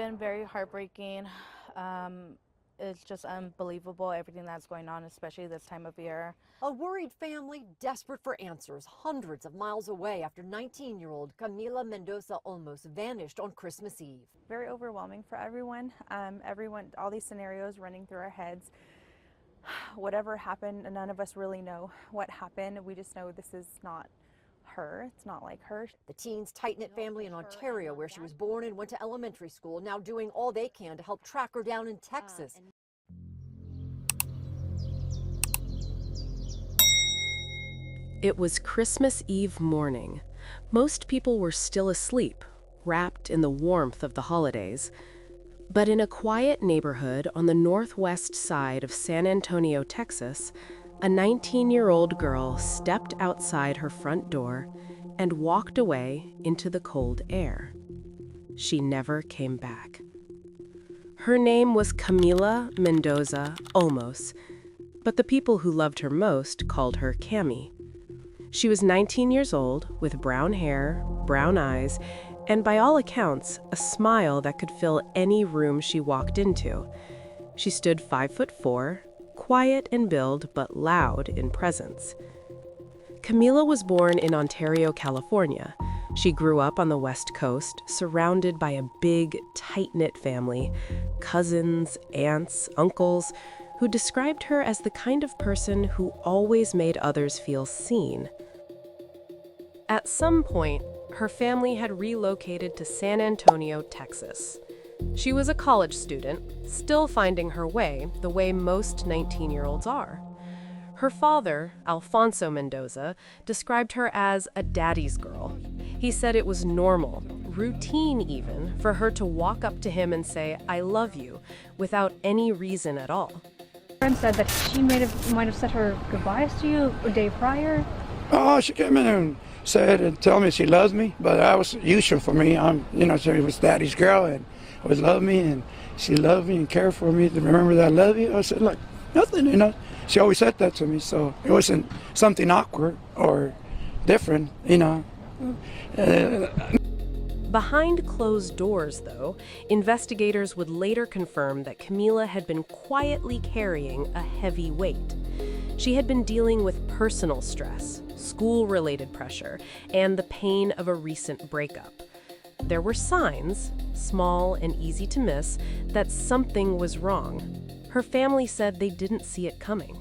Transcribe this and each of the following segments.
Been very heartbreaking. It's just unbelievable everything that's going on, especially this time of year. A worried family desperate for answers hundreds of miles away after 19-year-old Camila Mendoza Olmos vanished on Christmas Eve. Very overwhelming for everyone. All these scenarios running through our heads. Whatever happened, none of us really know what happened. We just know this is not her. It's not like her. The teen's tight-knit family in Ontario, where she was born and went to elementary school, now doing all they can to help track her down in Texas. It was Christmas Eve morning. Most people were still asleep, wrapped in the warmth of the holidays. But in a quiet neighborhood on the northwest side of San Antonio, Texas, a 19-year-old girl stepped outside her front door and walked away into the cold air. She never came back. Her name was Camila Mendoza Olmos, but the people who loved her most called her Cammy. She was 19 years old, with brown hair, brown eyes, and by all accounts, a smile that could fill any room she walked into. She stood 5'4", quiet in build but loud in presence. Camila was born in Ontario, California. She grew up on the West Coast, surrounded by a big, tight-knit family, cousins, aunts, uncles, who described her as the kind of person who always made others feel seen. At some point, her family had relocated to San Antonio, Texas. She was a college student, still finding her way the way most 19-year-olds are. Her father, Alfonso Mendoza, described her as a daddy's girl. He said it was normal, routine even, for her to walk up to him and say, "I love you," without any reason at all. Friend said that she might have said her goodbyes to you a day prior. Oh, she came in and said and told me she loves me, but that was usual for me. She was daddy's girl and always loved me, and she loved me and cared for me. To remember that I love you, I said, like, nothing. She always said that to me, so it wasn't something awkward or different. Behind closed doors, though, investigators would later confirm that Camila had been quietly carrying a heavy weight. She had been dealing with personal stress, school-related pressure, and the pain of a recent breakup. There were signs, small and easy to miss, that something was wrong. Her family said they didn't see it coming.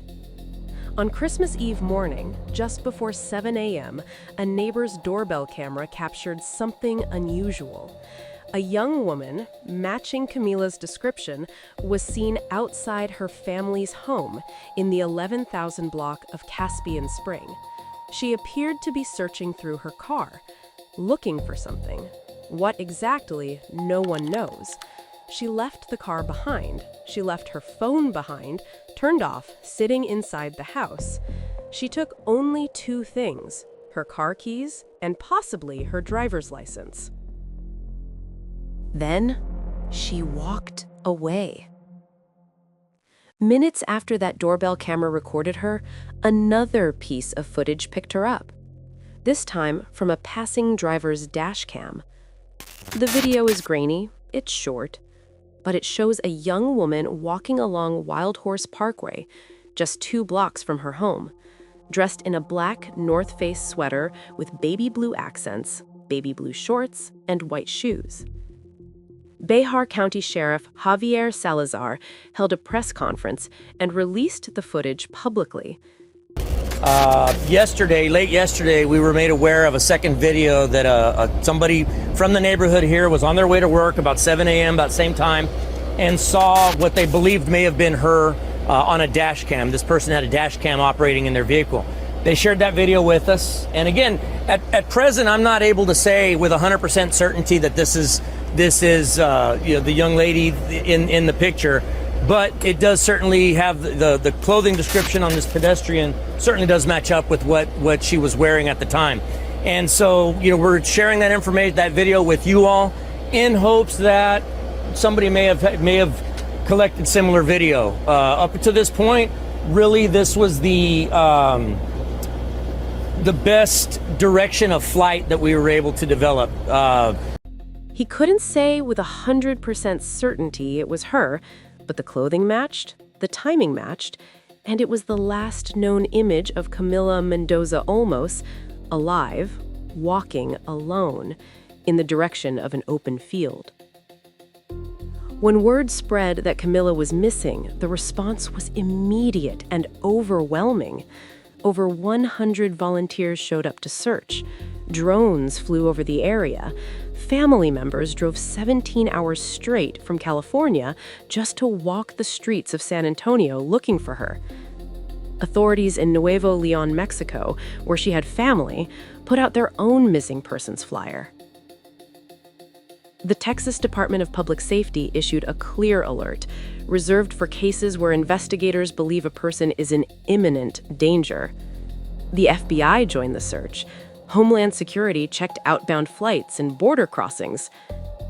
On Christmas Eve morning, just before 7 a.m., a neighbor's doorbell camera captured something unusual. A young woman, matching Camila's description, was seen outside her family's home in the 11,000 block of Caspian Spring. She appeared to be searching through her car, looking for something. What exactly, no one knows. She left the car behind. She left her phone behind, turned off, sitting inside the house. She took only two things, her car keys and possibly her driver's license. Then she walked away. Minutes after that doorbell camera recorded her, another piece of footage picked her up. This time from a passing driver's dash cam. The video is grainy, it's short, but it shows a young woman walking along Wild Horse Parkway, just 2 blocks from her home, dressed in a black North Face sweater with baby blue accents, baby blue shorts, and white shoes. Bexar County Sheriff Javier Salazar held a press conference and released the footage publicly. Late yesterday, we were made aware of a second video that somebody from the neighborhood here was on their way to work about 7 a.m., about the same time, and saw what they believed may have been her on a dash cam. This person had a dash cam operating in their vehicle. They shared that video with us. And again, at present, I'm not able to say with 100% certainty that this is the young lady in the picture. But it does certainly have the clothing description on this pedestrian certainly does match up with what she was wearing at the time. And so, we're sharing that information, that video with you all in hopes that somebody may have collected similar video. Up to this point, really this was the best direction of flight that we were able to develop. He couldn't say with 100% certainty it was her, but the clothing matched, the timing matched, and it was the last known image of Camila Mendoza Olmos, alive, walking alone, in the direction of an open field. When word spread that Camila was missing, the response was immediate and overwhelming. Over 100 volunteers showed up to search. Drones flew over the area. Family members drove 17 hours straight from California just to walk the streets of San Antonio looking for her. Authorities in Nuevo Leon, Mexico, where she had family, put out their own missing persons flyer. The Texas Department of Public Safety issued a clear alert, reserved for cases where investigators believe a person is in imminent danger. The FBI joined the search. Homeland Security checked outbound flights and border crossings.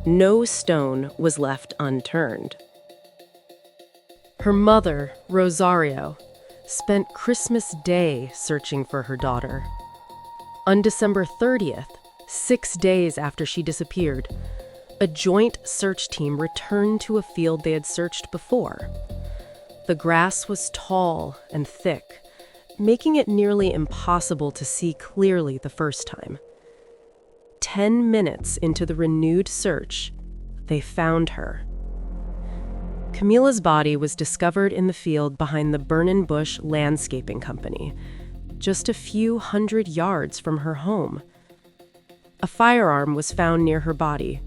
No stone was left unturned. Her mother, Rosario, spent Christmas Day searching for her daughter. On December 30th, 6 days after she disappeared, a joint search team returned to a field they had searched before. The grass was tall and thick, making it nearly impossible to see clearly the first time. 10 minutes into the renewed search, they found her. Camila's body was discovered in the field behind the Burnin' Bush Landscaping Company, just a few hundred yards from her home. A firearm was found near her body.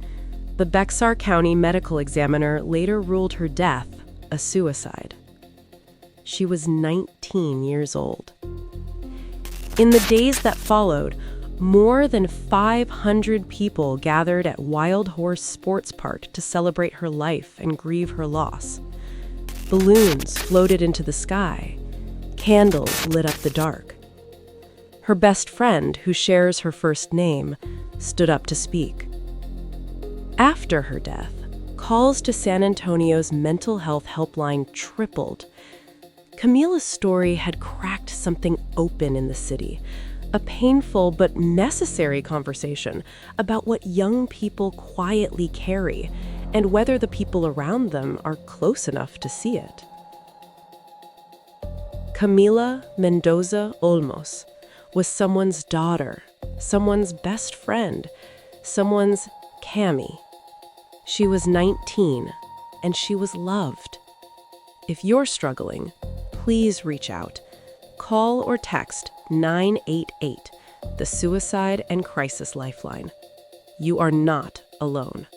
The Bexar County medical examiner later ruled her death a suicide. She was 19 years old. In the days that followed, more than 500 people gathered at Wild Horse Sports Park to celebrate her life and grieve her loss. Balloons floated into the sky. Candles lit up the dark. Her best friend, who shares her first name, stood up to speak. After her death, calls to San Antonio's mental health helpline tripled. Camila's story had cracked something open in the city, a painful but necessary conversation about what young people quietly carry and whether the people around them are close enough to see it. Camila Mendoza Olmos was someone's daughter, someone's best friend, someone's Cammy. She was 19, and she was loved. If you're struggling, please reach out. Call or text 988, the Suicide and Crisis Lifeline. You are not alone.